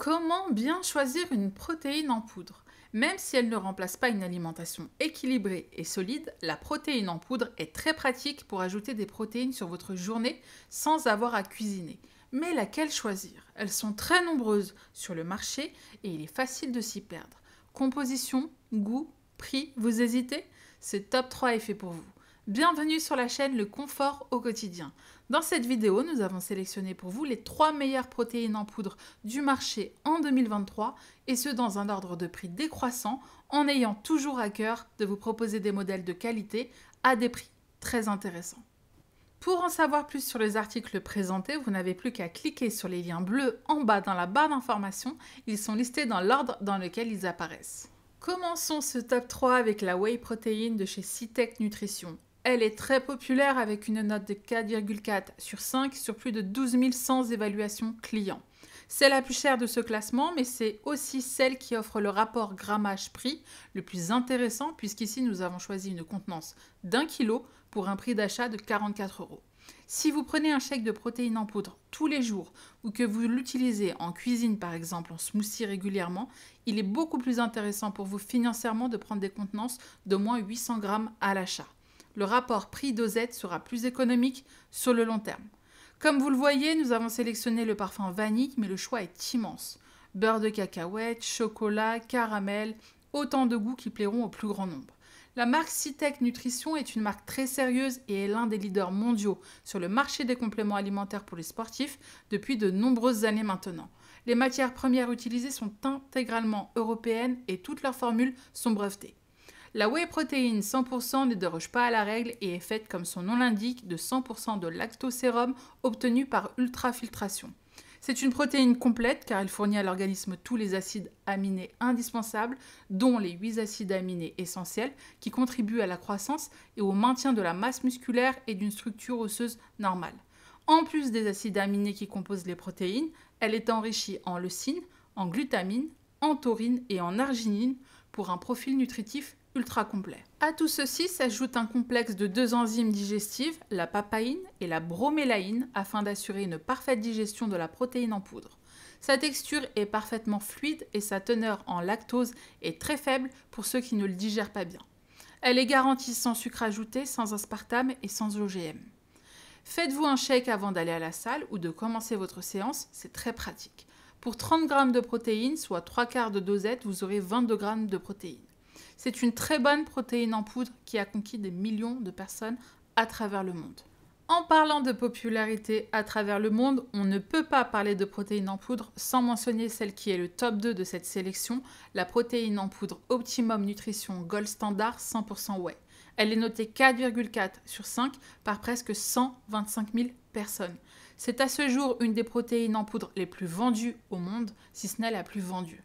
Comment bien choisir une protéine en poudre? Même si elle ne remplace pas une alimentation équilibrée et solide, la protéine en poudre est très pratique pour ajouter des protéines sur votre journée sans avoir à cuisiner. Mais laquelle choisir? Elles sont très nombreuses sur le marché et il est facile de s'y perdre. Composition, goût, prix, vous hésitez? Ce top 3 est fait pour vous. Bienvenue sur la chaîne Le Confort au quotidien. Dans cette vidéo, nous avons sélectionné pour vous les 3 meilleures protéines en poudre du marché en 2023 et ce dans un ordre de prix décroissant en ayant toujours à cœur de vous proposer des modèles de qualité à des prix très intéressants. Pour en savoir plus sur les articles présentés, vous n'avez plus qu'à cliquer sur les liens bleus en bas dans la barre d'information. Ils sont listés dans l'ordre dans lequel ils apparaissent. Commençons ce top 3 avec la whey protein de chez Cytec Nutrition. Elle est très populaire avec une note de 4,4 sur 5 sur plus de 12 100 évaluations clients. C'est la plus chère de ce classement, mais c'est aussi celle qui offre le rapport grammage-prix le plus intéressant, puisqu'ici nous avons choisi une contenance d'1 kg pour un prix d'achat de 44 €. Si vous prenez un shake de protéines en poudre tous les jours ou que vous l'utilisez en cuisine par exemple en smoothie régulièrement, il est beaucoup plus intéressant pour vous financièrement de prendre des contenances d'au moins 800 g à l'achat. Le rapport prix-dosette sera plus économique sur le long terme. Comme vous le voyez, nous avons sélectionné le parfum vanille, mais le choix est immense. Beurre de cacahuète, chocolat, caramel, autant de goûts qui plairont au plus grand nombre. La marque Cytec Nutrition est une marque très sérieuse et est l'un des leaders mondiaux sur le marché des compléments alimentaires pour les sportifs depuis de nombreuses années maintenant. Les matières premières utilisées sont intégralement européennes et toutes leurs formules sont brevetées. La whey protein 100% ne déroge pas à la règle et est faite, comme son nom l'indique, de 100% de lactosérum obtenu par ultrafiltration. C'est une protéine complète car elle fournit à l'organisme tous les acides aminés indispensables, dont les 8 acides aminés essentiels qui contribuent à la croissance et au maintien de la masse musculaire et d'une structure osseuse normale. En plus des acides aminés qui composent les protéines, elle est enrichie en leucine, en glutamine, en taurine et en arginine pour un profil nutritif ultra complet. À tout ceci s'ajoute un complexe de 2 enzymes digestives, la papaïne et la bromélaïne, afin d'assurer une parfaite digestion de la protéine en poudre. Sa texture est parfaitement fluide et sa teneur en lactose est très faible pour ceux qui ne le digèrent pas bien. Elle est garantie sans sucre ajouté, sans aspartame et sans OGM. Faites-vous un shake avant d'aller à la salle ou de commencer votre séance, c'est très pratique. Pour 30 g de protéines, soit 3/4 de dosette, vous aurez 22 g de protéines. C'est une très bonne protéine en poudre qui a conquis des millions de personnes à travers le monde. En parlant de popularité à travers le monde, on ne peut pas parler de protéines en poudre sans mentionner celle qui est le top 2 de cette sélection, la protéine en poudre Optimum Nutrition Gold Standard 100% whey. Elle est notée 4,4 sur 5 par presque 125 000 personnes. C'est à ce jour une des protéines en poudre les plus vendues au monde, si ce n'est la plus vendue.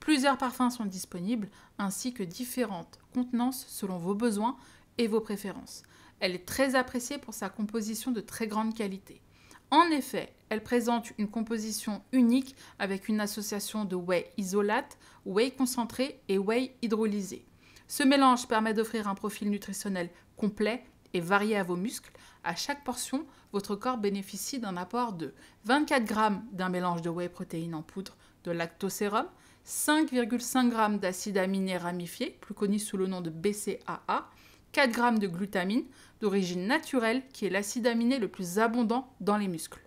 Plusieurs parfums sont disponibles, ainsi que différentes contenances selon vos besoins et vos préférences. Elle est très appréciée pour sa composition de très grande qualité. En effet, elle présente une composition unique avec une association de whey isolate, whey concentré et whey hydrolysé. Ce mélange permet d'offrir un profil nutritionnel complet et varié à vos muscles. À chaque portion, votre corps bénéficie d'un apport de 24 g d'un mélange de whey protéine en poudre de lactosérum, 5,5 g d'acides aminés ramifiés, plus connu sous le nom de BCAA, 4 g de glutamine, d'origine naturelle, qui est l'acide aminé le plus abondant dans les muscles.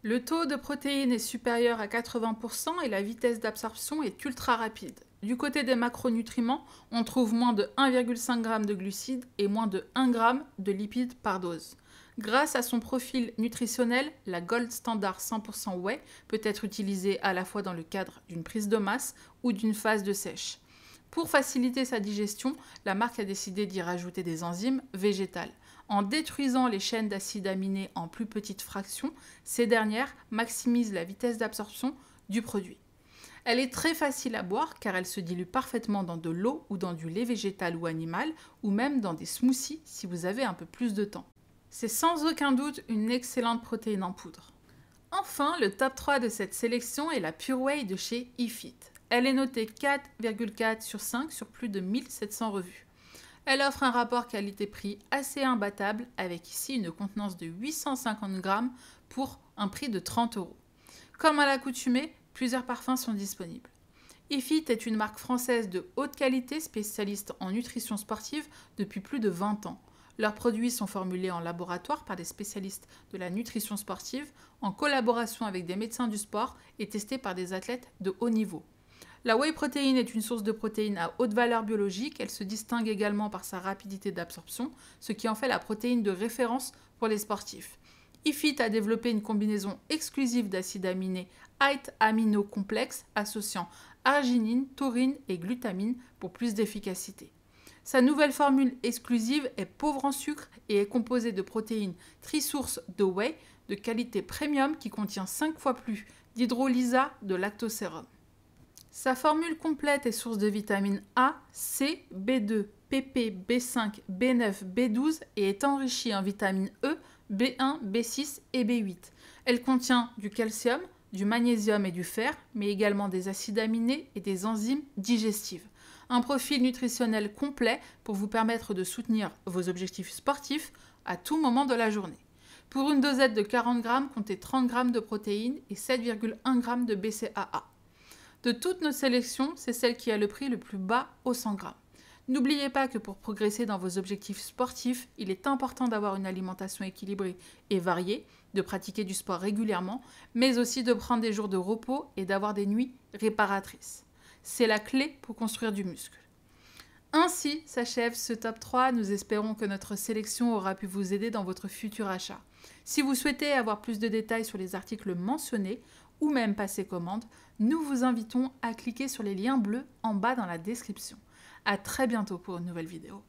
Le taux de protéines est supérieur à 80% et la vitesse d'absorption est ultra rapide. Du côté des macronutriments, on trouve moins de 1,5 g de glucides et moins de 1 g de lipides par dose. Grâce à son profil nutritionnel, la Gold Standard 100% whey peut être utilisée à la fois dans le cadre d'une prise de masse ou d'une phase de sèche. Pour faciliter sa digestion, la marque a décidé d'y rajouter des enzymes végétales. En détruisant les chaînes d'acides aminés en plus petites fractions, ces dernières maximisent la vitesse d'absorption du produit. Elle est très facile à boire car elle se dilue parfaitement dans de l'eau ou dans du lait végétal ou animal ou même dans des smoothies si vous avez un peu plus de temps. C'est sans aucun doute une excellente protéine en poudre. Enfin, le top 3 de cette sélection est la Pure Whey de chez Ifit. Elle est notée 4,4 sur 5 sur plus de 1700 revues. Elle offre un rapport qualité-prix assez imbattable avec ici une contenance de 850 g pour un prix de 30 €. Comme à l'accoutumée, Plusieurs parfums sont disponibles. Ifit est une marque française de haute qualité spécialiste en nutrition sportive depuis plus de 20 ans. Leurs produits sont formulés en laboratoire par des spécialistes de la nutrition sportive en collaboration avec des médecins du sport et testés par des athlètes de haut niveau. La whey protéine est une source de protéines à haute valeur biologique. Elle se distingue également par sa rapidité d'absorption, ce qui en fait la protéine de référence pour les sportifs. Ifit a développé une combinaison exclusive d'acides aminés High Amino Complex associant arginine, taurine et glutamine pour plus d'efficacité. Sa nouvelle formule exclusive est pauvre en sucre et est composée de protéines trisources de whey de qualité premium qui contient 5 fois plus d'hydrolysa de lactosérum. Sa formule complète est source de vitamines A, C, B2, PP, B5, B9, B12 et est enrichie en vitamines E, B1, B6 et B8. Elle contient du calcium, du magnésium et du fer, mais également des acides aminés et des enzymes digestives. Un profil nutritionnel complet pour vous permettre de soutenir vos objectifs sportifs à tout moment de la journée. Pour une dosette de 40 g, comptez 30 g de protéines et 7,1 g de BCAA. De toutes nos sélections, c'est celle qui a le prix le plus bas aux 100 g. N'oubliez pas que pour progresser dans vos objectifs sportifs, il est important d'avoir une alimentation équilibrée et variée, de pratiquer du sport régulièrement, mais aussi de prendre des jours de repos et d'avoir des nuits réparatrices. C'est la clé pour construire du muscle. Ainsi s'achève ce top 3. Nous espérons que notre sélection aura pu vous aider dans votre futur achat. Si vous souhaitez avoir plus de détails sur les articles mentionnés ou même passer commande, nous vous invitons à cliquer sur les liens bleus en bas dans la description. À très bientôt pour une nouvelle vidéo.